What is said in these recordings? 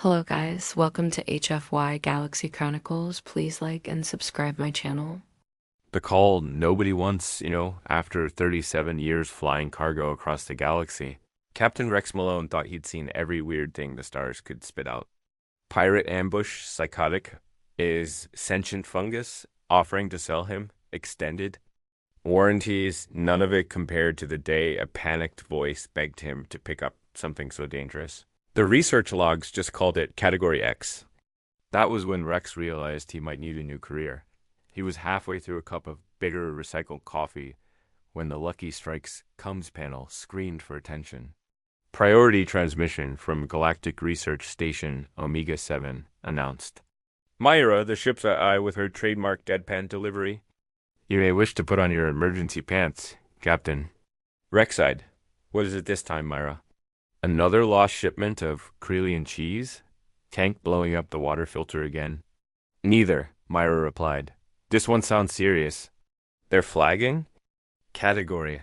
Hello guys, welcome to HFY Galaxy Chronicles. Please like and subscribe my channel. The call nobody wants, after 37 years flying cargo across the galaxy. Captain Rex Malone thought he'd seen every weird thing the stars could spit out. Pirate ambush, psychotic, is sentient fungus offering to sell him, extended. Warranties, none of it compared to the day a panicked voice begged him to pick up something so dangerous. The research logs just called it Category X. That was when Rex realized he might need a new career. He was halfway through a cup of bitter recycled coffee when the Lucky Strike's comms panel screamed for attention. Priority transmission from Galactic Research Station Omega 7 announced. Myra, the ship's eye with her trademark deadpan delivery. You may wish to put on your emergency pants, Captain. Rex sighed. What is it this time, Myra? Another lost shipment of Krelian cheese? Tank blowing up the water filter again. Neither, Myra replied. This one sounds serious. They're flagging? Category.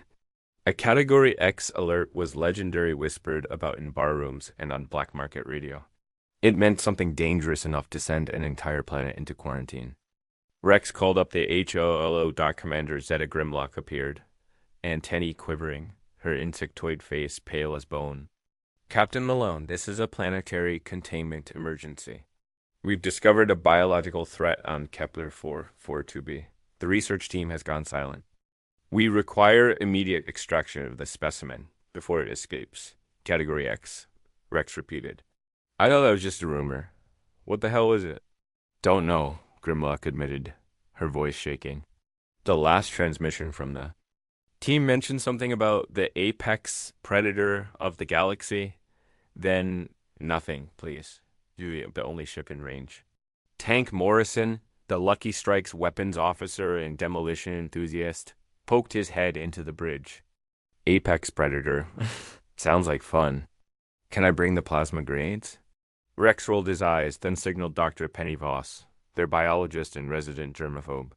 A Category X alert was legendary whispered about in barrooms and on black market radio. It meant something dangerous enough to send an entire planet into quarantine. Rex called up the HOLO commander. Zeta Grimlock appeared, antennae quivering, her insectoid face pale as bone. Captain Malone, this is a planetary containment emergency. We've discovered a biological threat on Kepler 442b. The research team has gone silent. We require immediate extraction of the specimen before it escapes. Category X, Rex repeated. I thought that was just a rumor. What the hell is it? Don't know, Grimlock admitted, her voice shaking. The last transmission from the team mentioned something about the apex predator of the galaxy. Then nothing, please. You're the only ship in range. Tank Morrison, the Lucky Strike's weapons officer and demolition enthusiast, poked his head into the bridge. Apex predator. Sounds like fun. Can I bring the plasma grenades? Rex rolled his eyes, then signaled Dr. Penny Voss, their biologist and resident germaphobe.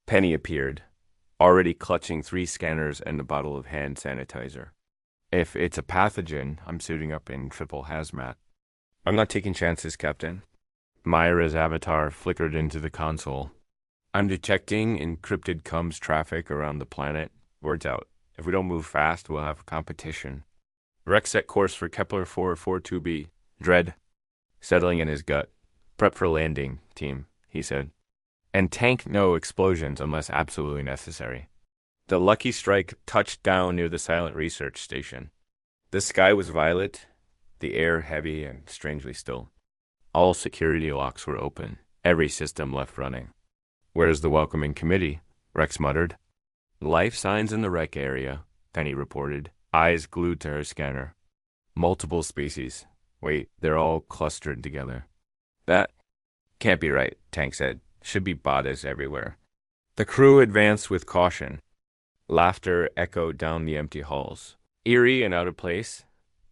Penny appeared, already clutching 3 scanners and a bottle of hand sanitizer. If it's a pathogen, I'm suiting up in triple hazmat. I'm not taking chances, Captain. Myra's avatar flickered into the console. I'm detecting encrypted comms traffic around the planet. Word's out. If we don't move fast, we'll have competition. Rex set course for Kepler 442b. Dread. Settling in his gut. Prep for landing, team, he said. And tank no explosions unless absolutely necessary. The Lucky Strike touched down near the silent research station. The sky was violet, the air heavy and strangely still. All security locks were open, every system left running. Where's the welcoming committee? Rex muttered. Life signs in the wreck area, Penny reported, eyes glued to her scanner. Multiple species. Wait, they're all clustered together. That can't be right, Tank said. Should be bodies everywhere. The crew advanced with caution. Laughter echoed down the empty halls. Eerie and out of place,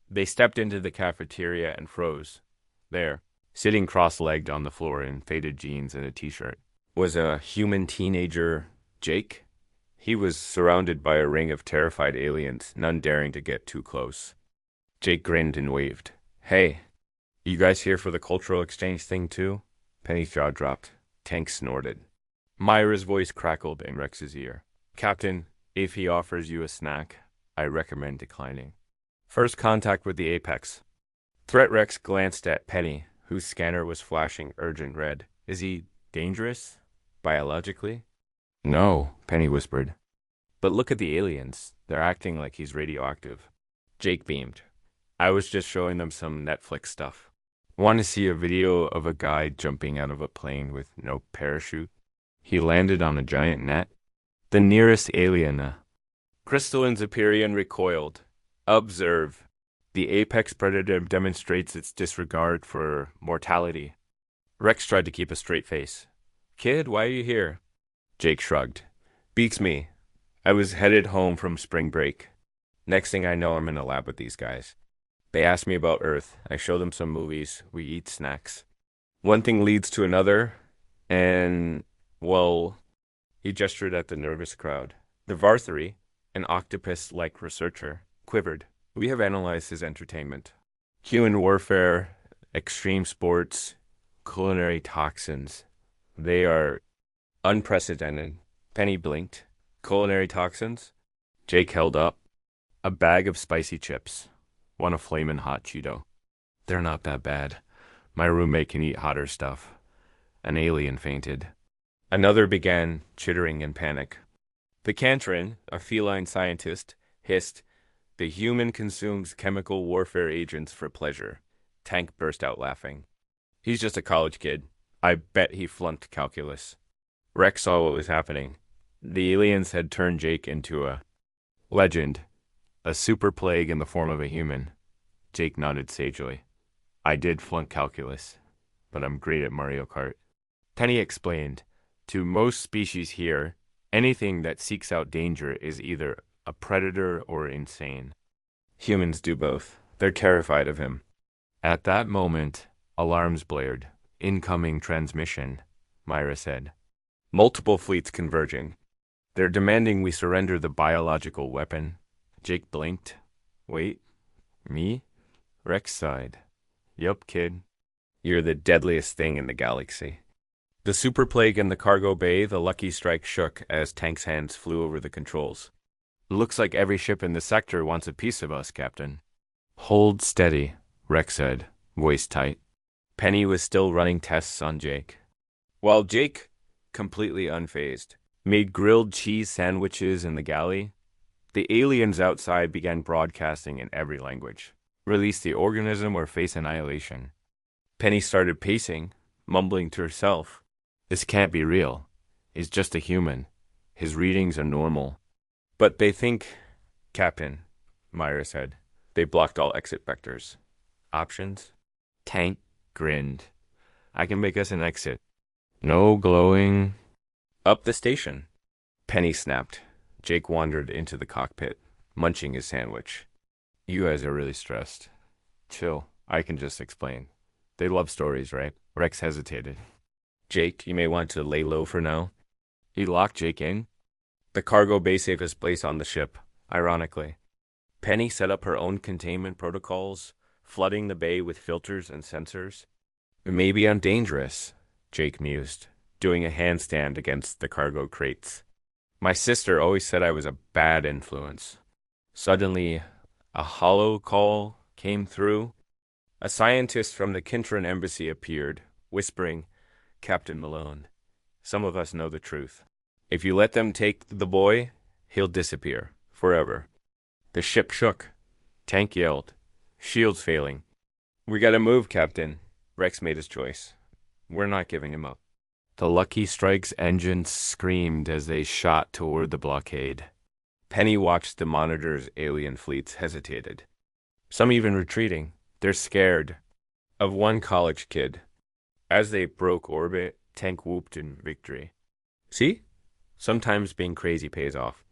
they stepped into the cafeteria and froze. There, sitting cross-legged on the floor in faded jeans and a t-shirt, was a human teenager, Jake. He was surrounded by a ring of terrified aliens, none daring to get too close. Jake grinned and waved. Hey, you guys here for the cultural exchange thing too? Penny's jaw dropped. Tank snorted. Myra's voice crackled in Rex's ear. Captain, if he offers you a snack, I recommend declining. First contact with the Apex. Threat Rex glanced at Penny, whose scanner was flashing urgent red. Is he dangerous? Biologically? No, Penny whispered. But look at the aliens. They're acting like he's radioactive. Jake beamed. I was just showing them some Netflix stuff. Want to see a video of a guy jumping out of a plane with no parachute? He landed on a giant net. The nearest alien, Crystalline Zephyrian recoiled. Observe. The apex predator demonstrates its disregard for mortality. Rex tried to keep a straight face. Kid, why are you here? Jake shrugged. Beats me. I was headed home from spring break. Next thing I know, I'm in a lab with these guys. They asked me about Earth. I show them some movies. We eat snacks. One thing leads to another, and, well, he gestured at the nervous crowd. The Varthary, an octopus-like researcher, quivered. We have analyzed his entertainment. Human warfare, Extreme sports, culinary toxins. They are unprecedented. Penny blinked. Culinary toxins? Jake held up. A bag of spicy chips. One a flamin' hot Cheeto. They're not that bad. My roommate can eat hotter stuff. An alien fainted. Another began chittering in panic. The Cantrin, a feline scientist, hissed, "The human consumes chemical warfare agents for pleasure." Tank burst out laughing. "He's just a college kid. I bet he flunked calculus." Rex saw what was happening. The aliens had turned Jake into a legend, a super plague in the form of a human. Jake nodded sagely. "I did flunk calculus, but I'm great at Mario Kart." Penny explained, "To most species here, anything that seeks out danger is either a predator or insane. Humans do both. They're terrified of him." At that moment, alarms blared. "Incoming transmission," Myra said. "Multiple fleets converging. They're demanding we surrender the biological weapon." Jake blinked. "Wait, me?" Rex sighed. "Yup, kid. You're the deadliest thing in the galaxy." The super plague in the cargo bay, the Lucky Strike shook as Tank's hands flew over the controls. "Looks like every ship in the sector wants a piece of us, Captain." "Hold steady," Rex said, voice tight. Penny was still running tests on Jake, while Jake, completely unfazed, made grilled cheese sandwiches in the galley. The aliens outside began broadcasting in every language. "Release the organism or face annihilation." Penny started pacing, mumbling to herself, "This can't be real. He's just a human. His readings are normal." "But they think..." "Captain," Myra said. "They blocked all exit vectors." "Options?" Tank grinned. "I can make us an exit." "No glowing..." "Up the station." Penny snapped. Jake wandered into the cockpit, munching his sandwich. "You guys are really stressed. Chill. I can just explain. They love stories, right?" Rex hesitated. "Jake, you may want to lay low for now." He locked Jake in. The cargo bay safest place on the ship, ironically. Penny set up her own containment protocols, flooding the bay with filters and sensors. "Maybe I'm dangerous," Jake mused, doing a handstand against the cargo crates. "My sister always said I was a bad influence." Suddenly, a hollow call came through. A scientist from the Kintran embassy appeared, whispering, "Captain Malone, some of us know the truth. If you let them take the boy, he'll disappear, forever." The ship shook. Tank yelled, "Shields failing." "We gotta move, Captain." Rex made his choice. "We're not giving him up." The Lucky Strike's engines screamed as they shot toward the blockade. Penny watched the monitor's alien fleets hesitated. Some even retreating. They're scared. Of one college kid. As they broke orbit, Tank whooped in victory. "See? Sometimes being crazy pays off."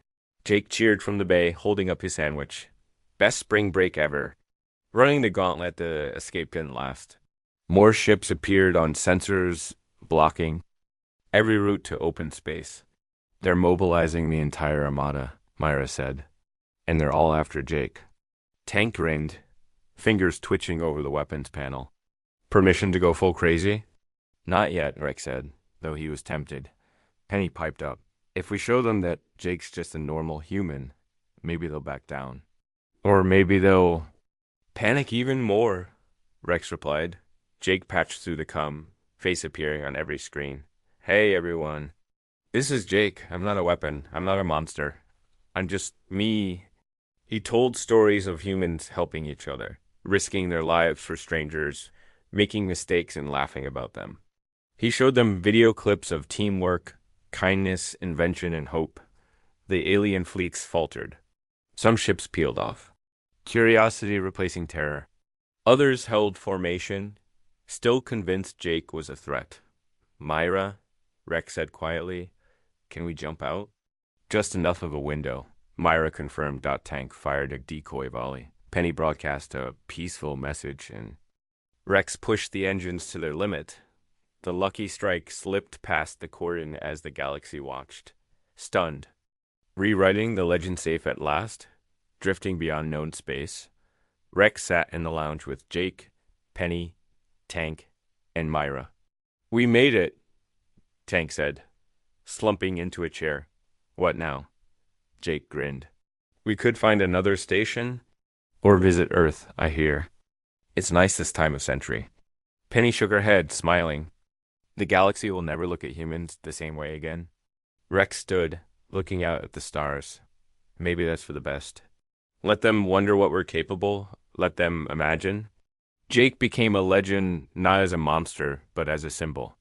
Jake cheered from the bay, holding up his sandwich. "Best spring break ever." Running the gauntlet, the escape didn't last. More ships appeared on sensors, blocking every route to open space. "They're mobilizing the entire armada," Myra said. "And they're all after Jake." Tank grinned, fingers twitching over the weapons panel. "Permission to go full crazy?" "Not yet," Rex said, though he was tempted. Penny piped up. "If we show them that Jake's just a normal human, maybe they'll back down. Or maybe they'll panic even more," Rex replied. Jake patched through the comm, face appearing on every screen. "Hey, everyone. This is Jake. I'm not a weapon. I'm not a monster. I'm just me." He told stories of humans helping each other, risking their lives for strangers, making mistakes and laughing about them. He showed them video clips of teamwork, kindness, invention, and hope. The alien fleets faltered. Some ships peeled off, curiosity replacing terror. Others held formation, still convinced Jake was a threat. "Myra," Rex said quietly, "can we jump out?" "Just enough of a window," Myra confirmed. Tank fired a decoy volley. Penny broadcast a peaceful message, and Rex pushed the engines to their limit. The Lucky Strike slipped past the cordon as the galaxy watched, stunned. Rewriting the legend safe at last, drifting beyond known space, Rex sat in the lounge with Jake, Penny, Tank, and Myra. "We made it," Tank said, slumping into a chair. "What now?" Jake grinned. "We could find another station, or visit Earth, I hear. It's nice this time of century." Penny shook her head, smiling. "The galaxy will never look at humans the same way again." Rex stood, looking out at the stars. Maybe that's for the best. Let them wonder what we're capable. Let them imagine. Jake became a legend not as a monster, but as a symbol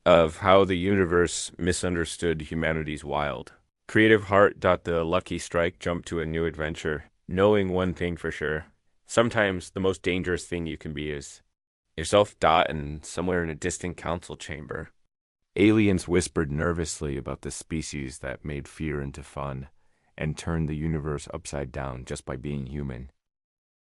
of how the universe misunderstood humanity's wild. Creative heart dot the lucky strike jump to a new adventure, knowing one thing for sure. Sometimes the most dangerous thing you can be is yourself dot and somewhere in a distant council chamber. Aliens whispered nervously about the species that made fear into fun and turned the universe upside down just by being human.